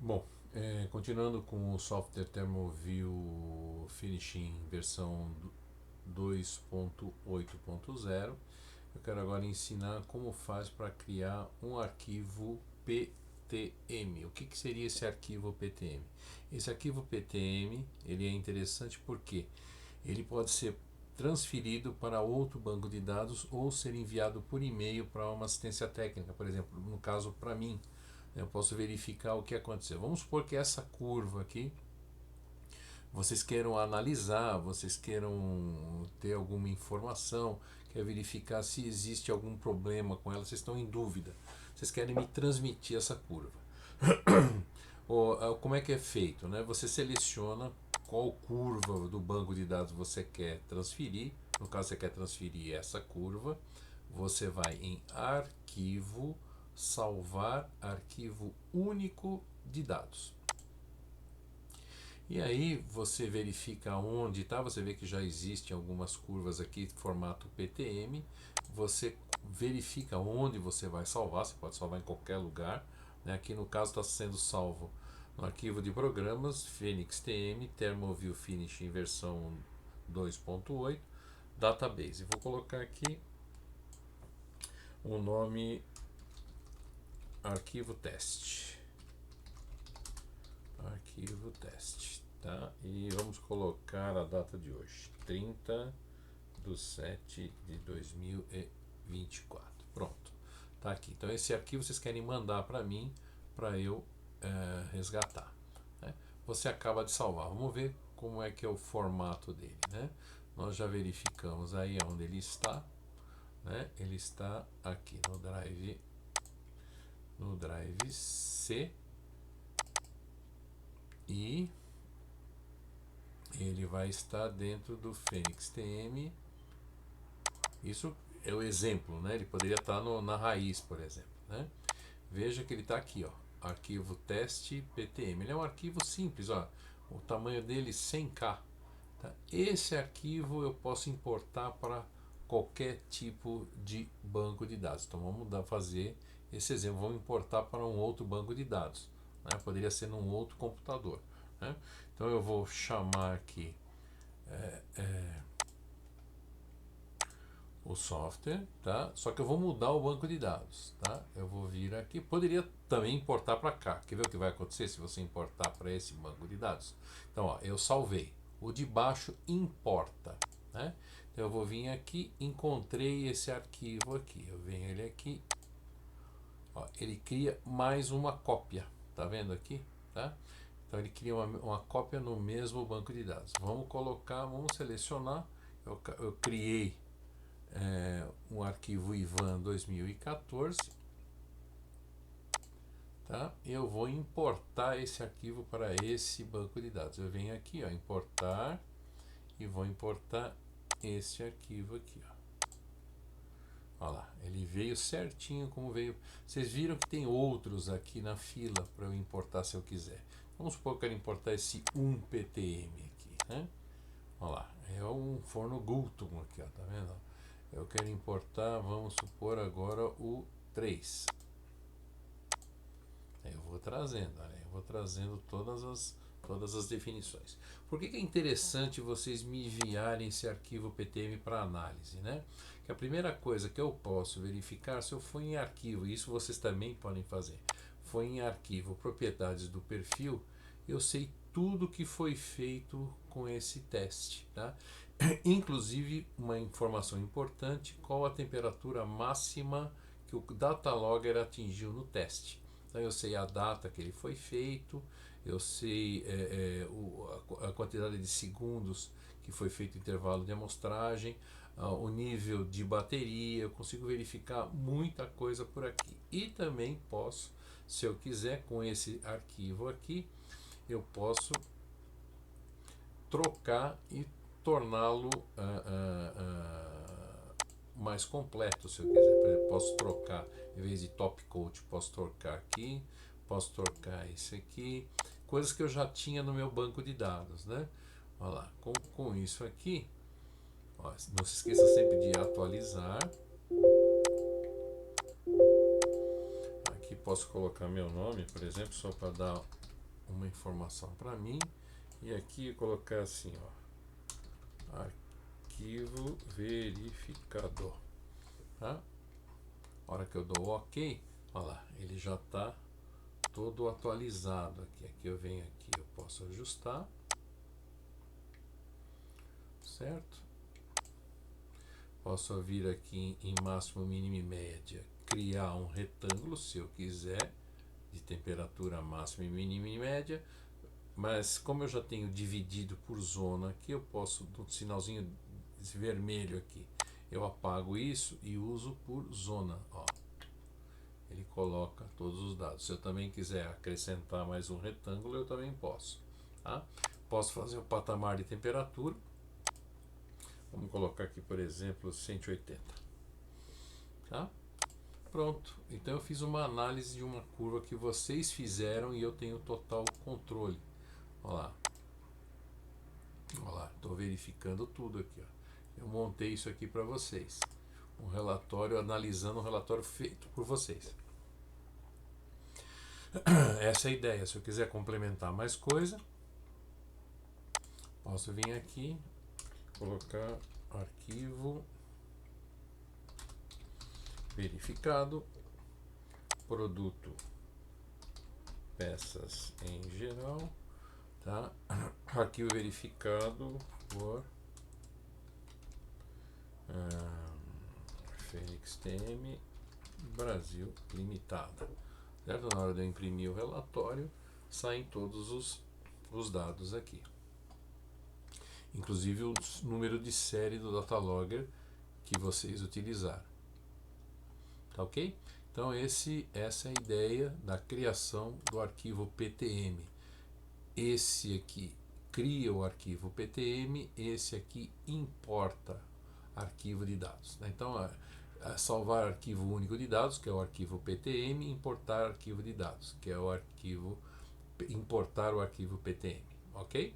Bom, continuando com o software ThermoView Finishing versão 2.8.0, eu quero agora ensinar como faz para criar um arquivo PTM. O que seria esse arquivo PTM? Esse arquivo PTM ele é interessante porque ele pode ser transferido para outro banco de dados ou ser enviado por e-mail para uma assistência técnica, por exemplo, no caso para mim. Eu posso verificar o que aconteceu. Vamos supor que essa curva aqui vocês queiram analisar, vocês queiram ter alguma informação, quer verificar se existe algum problema com ela, vocês estão em dúvida, vocês querem me transmitir essa curva. Como é que é feito, né? Você seleciona qual curva do banco de dados você quer transferir. No caso, você quer transferir essa curva, você vai em arquivo, salvar arquivo único de dados. E aí você verifica onde está, você vê que já existem algumas curvas aqui formato PTM, você verifica onde você vai salvar, você pode salvar em qualquer lugar, né? Aqui no caso está sendo salvo no arquivo de programas, Phoenix TM, ThermoView Finishing versão 2.8, Database. Vou colocar aqui o nome arquivo teste. Arquivo teste, tá? E vamos colocar a data de hoje, 30/7/2024. Pronto, tá aqui. Então esse arquivo vocês querem mandar para mim para eu resgatar, né? Você acaba de salvar. Vamos ver como é que é o formato dele, né? Nós já verificamos aí onde ele está, né? Ele está aqui no drive C. E ele vai estar dentro do Phoenix TM. Isso é o exemplo, né? Ele poderia estar na raiz, por exemplo, né? Veja que ele está aqui, ó, arquivo teste PTM. Ele é um arquivo simples, ó, o tamanho dele 100K. Tá? Esse arquivo eu posso importar para qualquer tipo de banco de dados. Então vamos fazer esse exemplo. Vamos importar para um outro banco de dados, né? Poderia ser num outro computador, né? Então eu vou chamar aqui o software, tá? Só que eu vou mudar o banco de dados, tá? Eu vou vir aqui, poderia também importar para cá. Quer ver o que vai acontecer se você importar para esse banco de dados? Então, ó, eu salvei. O de baixo importa, né? Então eu vou vir aqui, encontrei esse arquivo aqui. Eu venho ele aqui, ó, ele cria mais uma cópia, tá vendo aqui, tá? Então ele cria uma cópia no mesmo banco de dados. Vamos colocar, vamos selecionar. Eu criei um arquivo IVAN 2014, tá? Eu vou importar esse arquivo para esse banco de dados. Eu venho aqui, ó, importar, e vou importar esse arquivo aqui, ó. Olha lá, ele veio certinho como veio. Vocês viram que tem outros aqui na fila para eu importar se eu quiser. Vamos supor que eu quero importar esse 1PTM aqui, né? Olha lá, é um forno Gulton aqui, ó, tá vendo? Eu quero importar, vamos supor agora o 3. Eu vou trazendo, né? Eu vou trazendo todas as definições. Por que é interessante vocês me enviarem esse arquivo PTM para análise, né? Que a primeira coisa que eu posso verificar se eu for em arquivo, e isso vocês também podem fazer, foi em arquivo propriedades do perfil, eu sei tudo que foi feito com esse teste, tá? Inclusive uma informação importante, qual a temperatura máxima que o datalogger atingiu no teste. Então eu sei a data que ele foi feito, eu sei a quantidade de segundos que foi feito o intervalo de amostragem, o nível de bateria, eu consigo verificar muita coisa por aqui. E também posso, se eu quiser, com esse arquivo aqui, eu posso trocar e torná-lo mais completo, se eu quiser. Por exemplo, posso trocar, em vez de top coat, posso trocar aqui, posso trocar esse aqui, coisas que eu já tinha no meu banco de dados, né? Olha lá, com isso aqui, ó, não se esqueça sempre de atualizar. Aqui posso colocar meu nome, por exemplo, só para dar uma informação para mim e aqui colocar assim, ó, arquivo verificador, tá? A hora que eu dou OK, olha lá, ele já está todo atualizado aqui. Aqui eu venho aqui, eu posso ajustar, certo? Posso vir aqui em máximo, mínimo e média, criar um retângulo, se eu quiser, de temperatura máxima, mínima e média, mas como eu já tenho dividido por zona aqui, eu posso, do sinalzinho vermelho aqui, eu apago isso e uso por zona, ó. Ele coloca todos os dados. Se eu também quiser acrescentar mais um retângulo, eu também posso, tá? Posso fazer o patamar de temperatura. Vamos colocar aqui, por exemplo, 180. Tá? Pronto. Então eu fiz uma análise de uma curva que vocês fizeram e eu tenho total controle. Olha lá. Olha lá, estou verificando tudo aqui. Ó. Eu montei isso aqui para vocês. Um relatório, analisando um relatório feito por vocês. Essa é a ideia. Se eu quiser complementar mais coisa, posso vir aqui, colocar arquivo verificado, produto, peças em geral, tá? Arquivo verificado por Fênix TM Brasil Limitada, certo? Na hora de eu imprimir o relatório, saem todos os dados aqui, inclusive o número de série do datalogger que vocês utilizaram. Tá ok? Então essa é a ideia da criação do arquivo PTM. Esse aqui cria o arquivo PTM, esse aqui importa arquivo de dados. Então, salvar arquivo único de dados, que é o arquivo PTM, importar arquivo de dados, que é o arquivo, importar o arquivo PTM, ok?